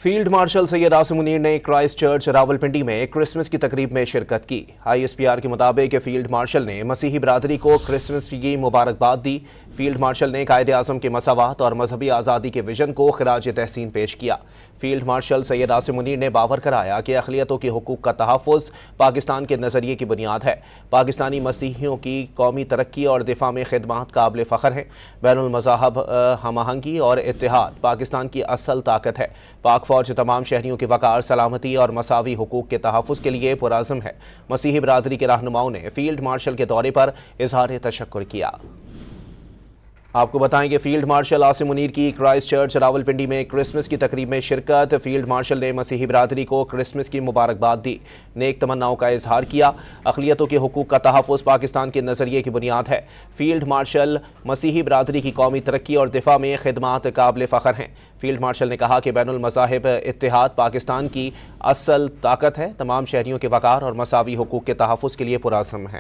Field marshal Syed Asim Munir ने Christ church Rawalpindi में Christmas की तकरीब में शिरकत की। ISPR के मुताबिक फील्ड मार्शल ने मसीही बरादरी को क्रिसमस की मुबारकबाद दी। फील्ड मार्शल ने कायदे आज़म के मसावात और मजहबी आज़ादी के विजन को खिराज तहसीन पेश किया। फील्ड मार्शल सैयद आसिम मुनीर ने बावर कराया कि अक़लियतों के हकूक़ का तहफ़्फ़ुज़ पाकिस्तान के नज़रिए की बुनियाद है। पाकिस्तानी मसीहियों की कौमी तरक्की और दिफा में खिदमात काबिल फ़ख्र हैं। बैनुल मज़ाहब हम-आहंगी और इत्तेहाद पाकिस्तान की असल ताकत है। पाक फ़ौज तमाम शहरियों की वक़ार, सलामती और मसावी हुकूक के तहफ़्फ़ुज़ के लिए पुरअज़्म है। मसीही बरादरी के रहनुमाओं ने फील्ड मार्शल के दौरे पर इज़हार तशक्कुर किया। आपको बताएं कि फील्ड मार्शल आसिम मुनीर की क्राइस्ट चर्च रावलपिंडी में क्रिसमस की तकरीब में शिरकत। फील्ड मार्शल ने मसीही बरादरी को क्रिसमस की मुबारकबाद दी, नेक तमन्नाओं का इजहार किया। अक़लियतों के हुकूक का तहफ़्फ़ुज़ पाकिस्तान के नज़रिए की बुनियाद है। फील्ड मार्शल मसीही बरादरी की कौमी तरक्की और दिफा में खिदमात काबिल फ़ख्र हैं। फील्ड मार्शल ने कहा कि बैनुल मज़ाहिब इत्तेहाद पाकिस्तान की असल ताकत है। तमाम शहरियों के वक़ार और मसावी हुकूक के तहफ़्फ़ुज़ के लिए पुरअज़्म है।